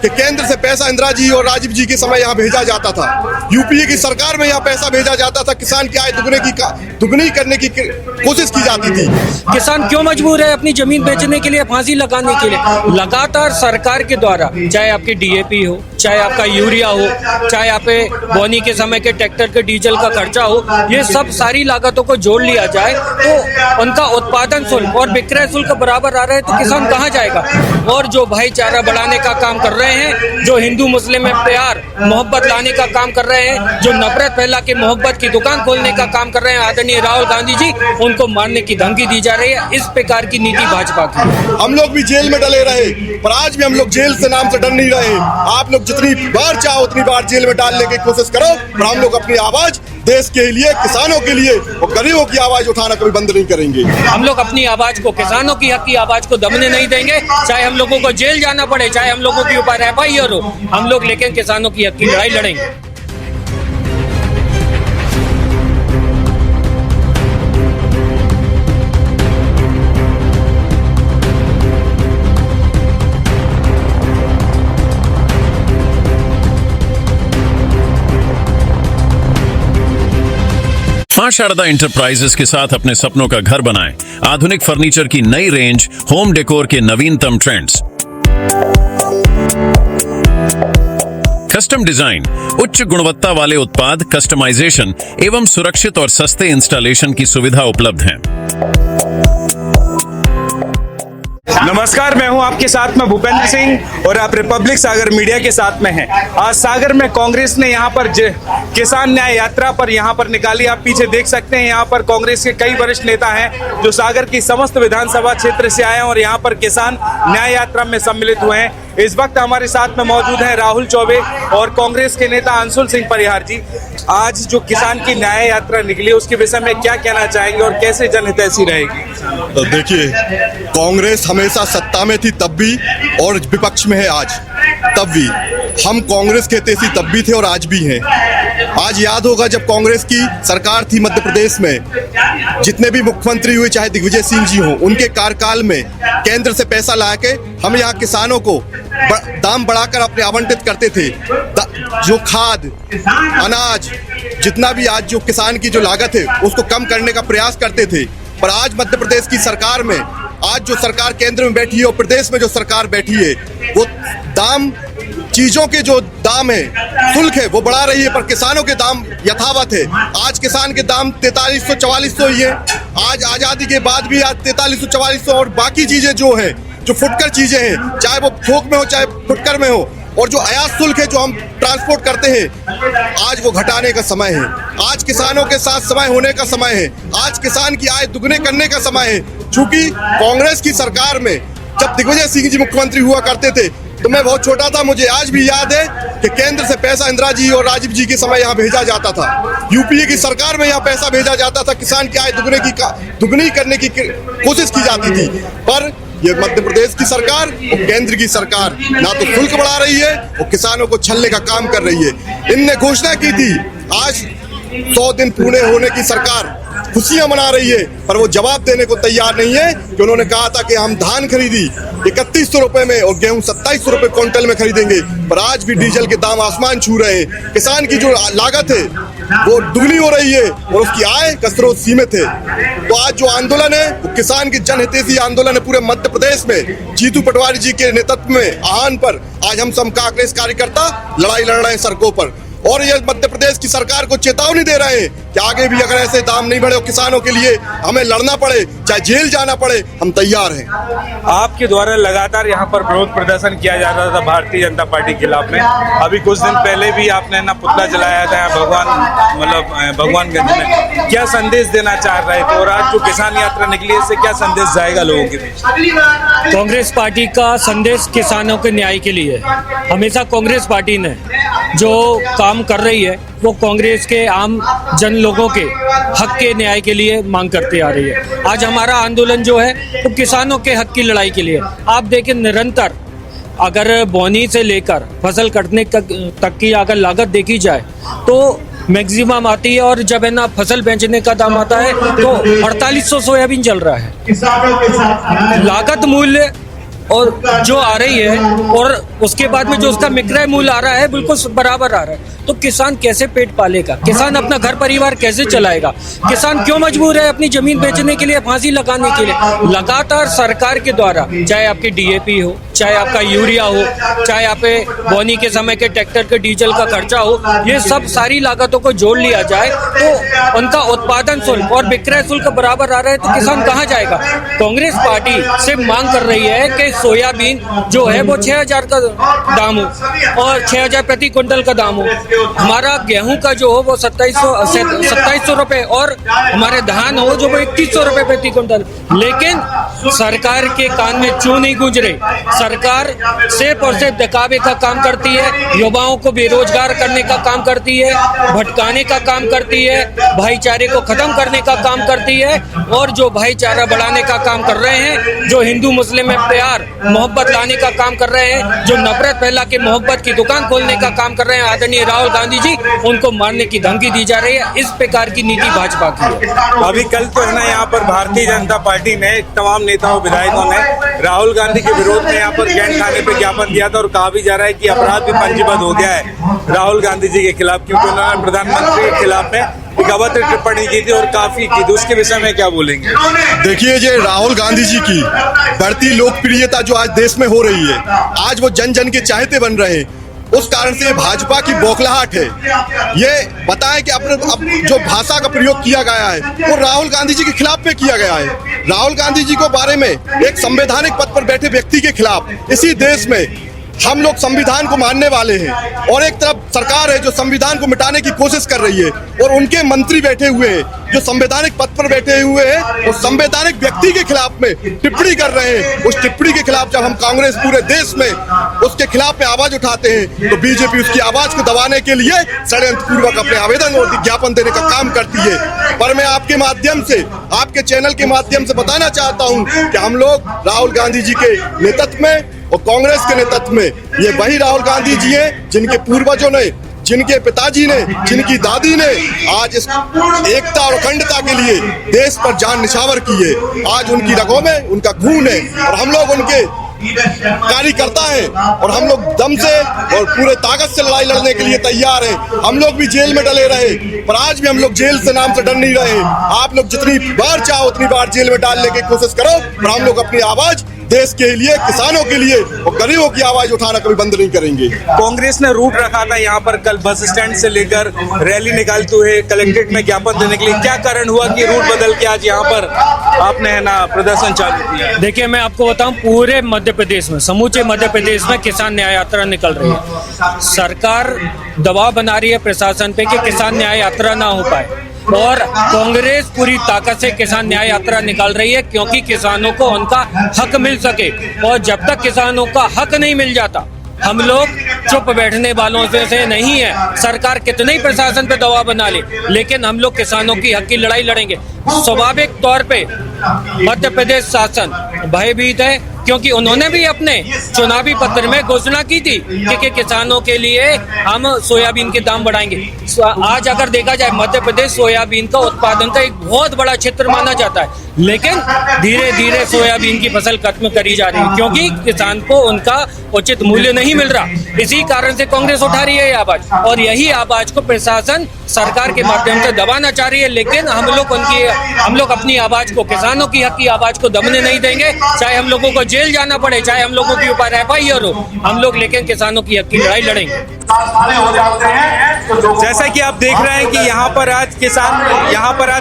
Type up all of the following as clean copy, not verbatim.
कि केंद्र से पैसा इंदिरा जी और राजीव जी के समय यहाँ भेजा जाता था, यूपीए की सरकार में यहाँ पैसा भेजा जाता था, किसान की आय दुगनी करने की कोशिश की जाती थी। किसान क्यों मजबूर है अपनी जमीन बेचने के लिए, फांसी लगाने के लिए? लगातार सरकार के द्वारा, चाहे आपकी डीएपी हो, चाहे आपका यूरिया हो, चाहे आप बोनी के समय के ट्रैक्टर के डीजल का खर्चा हो, ये सब सारी लागतों को जोड़ लिया जाए तो उनका उत्पादन शुल्क और विक्रय शुल्क बराबर आ रहे हैं, तो किसान कहाँ जाएगा? और जो भाईचारा बढ़ाने का काम कर रहे हैं, जो हिंदू मुस्लिम में प्यार मोहब्बत लाने का काम कर रहे हैं, जो नफरत फैला के मोहब्बत की दुकान खोलने का काम कर रहे हैं आदरणीय राहुल गांधी जी, उनको मारने की धमकी दी जा रही है। इस प्रकार की नीति भाजपा की। हम लोग भी जेल में डले रहे, पर आज भी हम लोग जेल से नाम से डर नहीं रहे। आप लोग जितनी बार चाहो उतनी बार जेल में डालने की कोशिश करो, पर हम लोग अपनी आवाज देश के लिए, किसानों के लिए और गरीबों की आवाज उठाना कभी बंद नहीं करेंगे। हम लोग अपनी आवाज को, किसानों की हक की आवाज को दबने नहीं देंगे, चाहे हम लोगों को जेल जाना पड़े, चाहे हम लोगों के ऊपर एफआईआर हो, हम लोग लेकिन किसानों की हक की लड़ाई लड़ेंगे। मां शारदा इंटरप्राइजेस के साथ अपने सपनों का घर बनाएं। आधुनिक फर्नीचर की नई रेंज, होम डेकोर के नवीनतम ट्रेंड्स, कस्टम डिजाइन, उच्च गुणवत्ता वाले उत्पाद, कस्टमाइजेशन एवं सुरक्षित और सस्ते इंस्टॉलेशन की सुविधा उपलब्ध है। नमस्कार, मैं हूं आपके साथ में भूपेंद्र सिंह और आप रिपब्लिक सागर मीडिया के साथ में हैं। आज सागर में कांग्रेस ने यहां पर किसान न्याय यात्रा पर यहां पर निकाली। आप पीछे देख सकते हैं, यहां पर कांग्रेस के कई वरिष्ठ नेता हैं जो सागर की समस्त विधानसभा क्षेत्र से आए हैं और यहां पर किसान न्याय यात्रा में सम्मिलित हुए हैं। इस वक्त हमारे साथ में मौजूद हैं राहुल चौबे और कांग्रेस के नेता अंशुल सिंह परिहार जी। आज जो किसान की न्याय यात्रा निकली उसके विषय में क्या कहना चाहेंगे और कैसे जनहितैषी रहेगी? तो देखिए, कांग्रेस हमेशा सत्ता में थी तब भी और विपक्ष में है आज तब भी। हम कांग्रेस के हितैषी तब भी थे और आज भी हैं। आज याद होगा जब कांग्रेस की सरकार थी मध्य प्रदेश में, जितने भी मुख्यमंत्री हुए, चाहे दिग्विजय सिंह जी हों, उनके कार्यकाल में केंद्र से पैसा ला के हम यहाँ किसानों को दाम बढ़ाकर अपने आवंटित करते थे। जो खाद, अनाज, जितना भी आज जो किसान की जो लागत है उसको कम करने का प्रयास करते थे। पर आज मध्य प्रदेश की सरकार में, आज जो सरकार केंद्र में बैठी है और प्रदेश में जो सरकार बैठी है, वो दाम, चीजों के जो दाम है, शुल्क है, वो बढ़ा रही है, पर किसानों के दाम यथावत है। आज किसान के दाम 4300-4400 ही है। आज आजादी के बाद भी आज 4300-4400 और बाकी चीजें जो है, जो फुटकर चीजें हैं, चाहे वो थोक में हो चाहे फुटकर में हो, और जो आयात शुल्क है जो हम ट्रांसपोर्ट करते हैं, आज वो घटाने का समय है। आज किसानों के साथ समय होने का समय है। आज किसान की आय दुगने करने का समय है। चूंकि कांग्रेस की सरकार में जब दिग्विजय सिंह जी मुख्यमंत्री हुआ करते थे तो मैं बहुत छोटा था, मुझे आज भी याद है कि केंद्र से पैसा इंदिरा जी और राजीव जी के समय यहाँ भेजा जाता था, यूपीए की सरकार में यहाँ पैसा भेजा जाता था, किसान की आय दुगनी करने की कोशिश की जाती थी। पर ये मध्य प्रदेश की सरकार और केंद्र की सरकार ना तो शुल्क बढ़ा रही है और किसानों को छलने का काम कर रही है। इनने घोषणा की थी, आज 100 दिन पूरे होने की सरकार खुशियां मना रही है, पर वो जवाब देने को तैयार नहीं है कि उन्होंने कहा था कि हम धान खरीदी 3100 रुपए में और गेहूं 2700 रुपए क्विंटल में खरीदेंगे, पर आज भी डीजल के दाम आसमान छू रहे हैं। किसान की जो लागत है वो दुगनी हो रही है और उसकी आय का स्रोत सीमित है। तो आज जो आंदोलन है वो किसान की जनहितैषी आंदोलन है। पूरे मध्य प्रदेश में जीतू पटवारी जी के नेतृत्व में आह्वान पर आज हम सब कांग्रेस कार्यकर्ता लड़ाई लड़ रहे हैं सड़कों पर, और ये मध्य प्रदेश की सरकार को चेतावनी दे रहे हैं कि आगे भी अगर ऐसे दाम नहीं बढ़े और किसानों के लिए हमें लड़ना पड़े, चाहे जेल जाना पड़े, हम तैयार हैं। आपके द्वारा लगातार यहाँ पर विरोध प्रदर्शन किया जा रहा था भारतीय जनता पार्टी के खिलाफ में। अभी कुछ दिन पहले भी आपने ना पुतला जलाया था भगवानगंज में। क्या संदेश देना चाह रहे थे और आज जो किसान यात्रा निकली इससे क्या संदेश जाएगा लोगों के बीच? कांग्रेस पार्टी का संदेश किसानों के न्याय के लिए है। हमेशा कांग्रेस पार्टी ने जो काम कर रही है वो कांग्रेस के आम जन लोगों के हक के न्याय के लिए मांग करते आ रही है। आज हमारा आंदोलन जो है वो किसानों के हक की लड़ाई के लिए। आप देखें, निरंतर अगर बोनी से लेकर फसल कटने तक की अगर लागत देखी जाए तो मैक्सिमम आती है, और जब है ना फसल बेचने का दाम आता है तो 4800 सोयाबीन चल रहा है। लागत मूल्य और जो आ रही है और उसके बाद में जो उसका विक्रय मूल्य आ रहा है बिल्कुल बराबर आ रहा है, तो किसान कैसे पेट पालेगा? किसान अपना घर परिवार कैसे चलाएगा? किसान क्यों मजबूर है अपनी जमीन बेचने के लिए, फांसी लगाने के लिए? लगातार सरकार के द्वारा, चाहे आपकी डीएपी हो, चाहे आपका यूरिया हो, चाहे आप बोनी के समय के ट्रैक्टर के डीजल का खर्चा हो, ये सब सारी लागतों को जोड़ लिया जाए तो उनका उत्पादन शुल्क और विक्रय शुल्क बराबर आ रहा है, तो किसान कहाँ जाएगा? कांग्रेस पार्टी से मांग कर रही है कि सोयाबीन जो है वो 6,000 का दाम हो और 6,000 प्रति क्विंटल का दाम हो। हमारा गेहूं का जो हो वो 2700 रुपए और हमारे धान हो जो वो 2100 रुपए प्रति क्विंटल। लेकिन सरकार के कान में क्यों नहीं गूंज रही? सरकार सिर्फ और सिर्फ दिखावे का काम करती है, युवाओं को बेरोजगार करने का काम करती है, भटकाने का काम करती है, भाईचारे को खत्म करने का काम करती है और जो भाईचारा बढ़ाने का काम कर रहे हैं, जो हिंदू मुस्लिम में प्यार मोहब्बत लाने का काम कर रहे हैं, जो नफरत फैला के मोहब्बत की दुकान खोलने का काम कर रहे हैं आदरणीय राहुल गांधी जी, उनको मारने की धमकी दी जा रही है। इस प्रकार की नीति भाजपा की है। अभी कल तो है ना, यहाँ पर भारतीय जनता पार्टी ने तमाम नेताओं विधायकों ने राहुल गांधी के विरोध में यहाँ पर कैंट थाने पे ज्ञापन दिया था और कहा भी जा रहा है कि अपराध भी पंजीबद्ध हो गया है राहुल गांधी जी के खिलाफ, क्योंकि उन्होंने प्रधानमंत्री के खिलाफ में एक अभद्र टिप्पणी की थी और काफी की थी। उसके विषय में क्या बोलेंगे? देखिए, ये राहुल गांधी जी की बढ़ती लोकप्रियता जो आज देश में हो रही है, आज वो जन जन के चाहते बन रहे हैं, उस कारण से भाजपा की बौखलाहट है। ये बताएं कि अब जो भाषा का प्रयोग किया गया है वो राहुल गांधी जी के खिलाफ पे किया गया है। राहुल गांधी जी को बारे में एक संवैधानिक पद पर बैठे व्यक्ति के खिलाफ इसी देश में हम लोग संविधान को मानने वाले हैं और एक तरफ सरकार है जो संविधान को मिटाने की कोशिश कर रही है और उनके मंत्री बैठे हुए हैं जो संवैधानिक पद पर बैठे हुए हैं और संवैधानिक व्यक्ति के खिलाफ में टिप्पणी कर रहे हैं। उस टिप्पणी के खिलाफ जब हम कांग्रेस पूरे देश में उसके खिलाफ में आवाज उठाते हैं तो बीजेपी उसकी आवाज को दबाने के लिए षड्यंत्र पूर्वक अपने आवेदन और विज्ञापन देने का काम करती है। पर मैं आपके माध्यम से, आपके चैनल के माध्यम से बताना चाहता हूँ कि हम लोग राहुल गांधी जी के नेतृत्व में और कांग्रेस के नेतृत्व में ये वही राहुल गांधी जी हैं जिनके पूर्वजों ने, जिनके पिताजी ने, जिनकी दादी ने आज इस एकता और अखंडता के लिए देश पर जान निछावर की है। आज उनकी रगों में उनका खून है और हम लोग उनके कार्यकर्ता हैं और हम लोग दम से और पूरे ताकत से लड़ाई लड़ने के लिए तैयार हैं। हम लोग भी जेल में डले रहे पर आज भी हम लोग जेल से नाम से डर नहीं रहे। आप लोग जितनी बार चाहो उतनी बार जेल में डालने की कोशिश करो पर हम लोग अपनी आवाज देश के लिए, किसानों के लिए और गरीबों की आवाज उठाना कभी बंद नहीं करेंगे। कांग्रेस ने रूट रखा था यहाँ पर कल बस स्टैंड से लेकर रैली निकालते हुए कलेक्ट्रेट में ज्ञापन देने के लिए, क्या कारण हुआ कि रूट बदल के आज यहाँ पर आपने है ना प्रदर्शन चालू किया? देखिए, मैं आपको बताऊं, पूरे मध्य प्रदेश में, समूचे मध्य प्रदेश में किसान न्याय यात्रा निकल रही है। सरकार दबाव बना रही है प्रशासन पे कि किसान न्याय यात्रा ना हो पाए और कांग्रेस पूरी ताकत से किसान न्याय यात्रा निकाल रही है क्योंकि किसानों को उनका हक मिल सके। और जब तक किसानों का हक नहीं मिल जाता हम लोग चुप बैठने वालों से नहीं है। सरकार कितने ही प्रशासन पे दबाव बना ले, लेकिन हम लोग किसानों की हक की लड़ाई लड़ेंगे। स्वाभाविक तौर पे मध्य प्रदेश शासन भयभीत है क्योंकि उन्होंने भी अपने चुनावी पत्र में घोषणा की थी कि किसानों के लिए हम सोयाबीन के दाम बढ़ाएंगे। आज अगर देखा जाए मध्य प्रदेश सोयाबीन का उत्पादन का एक बहुत बड़ा क्षेत्र माना जाता है, लेकिन धीरे धीरे सोयाबीन की फसल खत्म करी जा रही है क्योंकि किसान को उनका उचित मूल्य नहीं मिल रहा। इसी कारण से कांग्रेस उठा रही है आवाज और यही आवाज को प्रशासन सरकार के माध्यम से दबाना चाह रही है। लेकिन हम लोग अपनी आवाज को, किसानों की हक की आवाज को दबने नहीं देंगे, चाहे हम लोगों को जेल जाना पड़े, चाहे हम लोगों के ऊपर FIR हो, हम लोग लेकिन किसानों की हक की लड़ाई लड़ेंगे। जैसा कि आप देख रहे हैं कि यहाँ पर आज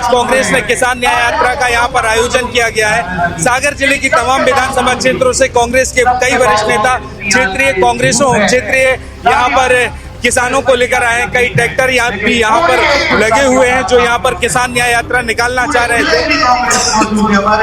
कांग्रेस ने किसान न्याय यात्रा का यहाँ पर आयोजन किया गया है। सागर जिले की तमाम विधानसभा क्षेत्रों से कांग्रेस के कई वरिष्ठ नेता क्षेत्रीय यहाँ पर किसानों को लेकर आए हैं। कई ट्रैक्टर यहाँ पर लगे हुए हैं जो यहाँ पर किसान न्याय यात्रा निकालना चाह रहे थे।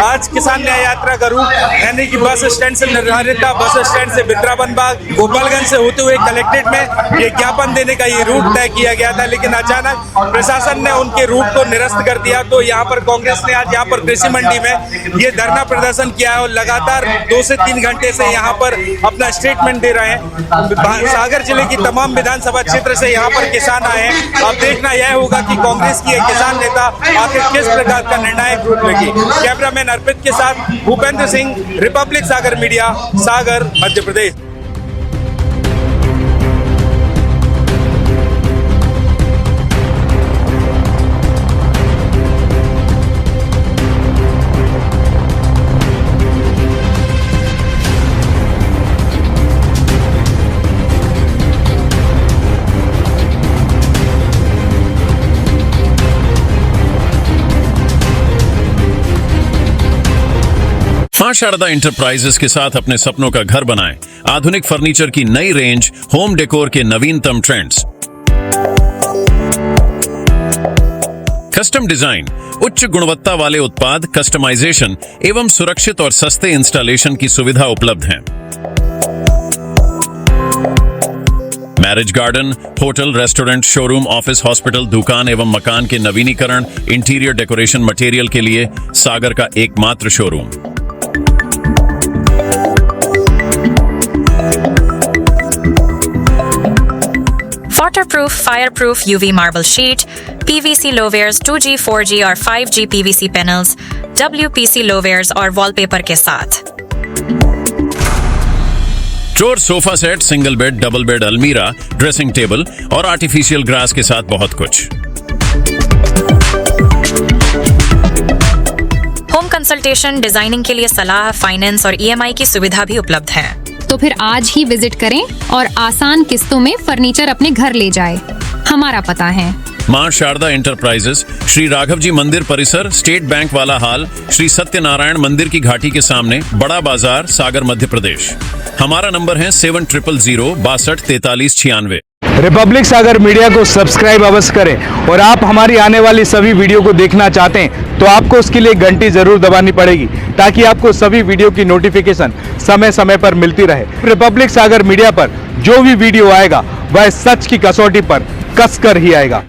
आज किसान न्याय यात्रा का रूट यानी कि बस स्टैंड से निर्धारित था, बस स्टैंड से बिद्रावन बाग, गोपालगंज से होते हुए कलेक्ट्रेट में ये ज्ञापन देने का ये रूट तय किया गया था, लेकिन अचानक प्रशासन ने उनके रूट को निरस्त कर दिया। तो यहाँ पर कांग्रेस ने आज यहाँ पर कृषि मंडी में ये धरना प्रदर्शन किया है और लगातार 2 से 3 घंटे से यहाँ पर अपना स्टेटमेंट दे रहे हैं। सागर जिले की तमाम विधानसभा क्षेत्र से यहाँ पर किसान आए हैं। अब देखना यह होगा कि कांग्रेस की एक किसान नेता आखिर किस प्रकार का निर्णायक रूप लेगी। कैमरामैन अर्पित के साथ भूपेंद्र सिंह, रिपब्लिक सागर मीडिया, सागर, मध्य प्रदेश। मां शारदा इंटरप्राइजेस के साथ अपने सपनों का घर बनाएं। आधुनिक फर्नीचर की नई रेंज, होम डेकोर के नवीनतम ट्रेंड्स। कस्टम डिजाइन, उच्च गुणवत्ता वाले उत्पाद, कस्टमाइजेशन एवं सुरक्षित और सस्ते इंस्टॉलेशन की सुविधा उपलब्ध है। Marriage garden, hotel, restaurant, showroom, office, hospital, दुकान एवं मकान के नवीनीकरण, इंटीरियर डेकोरेशन मटेरियल के लिए सागर का एकमात्र showroom. Waterproof, fireproof UV marble sheet, PVC low-wares 2G, 4G और 5G PVC panels, WPC low-wares और wallpaper के साथ। Drawer, sofa set, single bed, double bed, अलमीरा, ड्रेसिंग टेबल और आर्टिफिशियल ग्रास के साथ बहुत कुछ। होम कंसल्टेशन, डिजाइनिंग के लिए सलाह, फाइनेंस और EMI की सुविधा भी उपलब्ध है। तो फिर आज ही विजिट करें और आसान किस्तों में फर्नीचर अपने घर ले जाए। हमारा पता है मां शारदा इंटरप्राइजेस, श्री राघव जी मंदिर परिसर, स्टेट बैंक वाला हाल, श्री सत्यनारायण मंदिर की घाटी के सामने, बड़ा बाजार, सागर, मध्य प्रदेश। हमारा नंबर है 700062634696। रिपब्लिक सागर मीडिया को सब्सक्राइब अवश्य करें और आप हमारी आने वाली सभी वीडियो को देखना चाहते हैं तो आपको उसके लिए घंटी जरूर दबानी पड़ेगी ताकि आपको सभी वीडियो की नोटिफिकेशन समय समय पर मिलती रहे। रिपब्लिक सागर मीडिया पर जो भी वीडियो आएगा वह सच की कसौटी पर कसकर ही आएगा।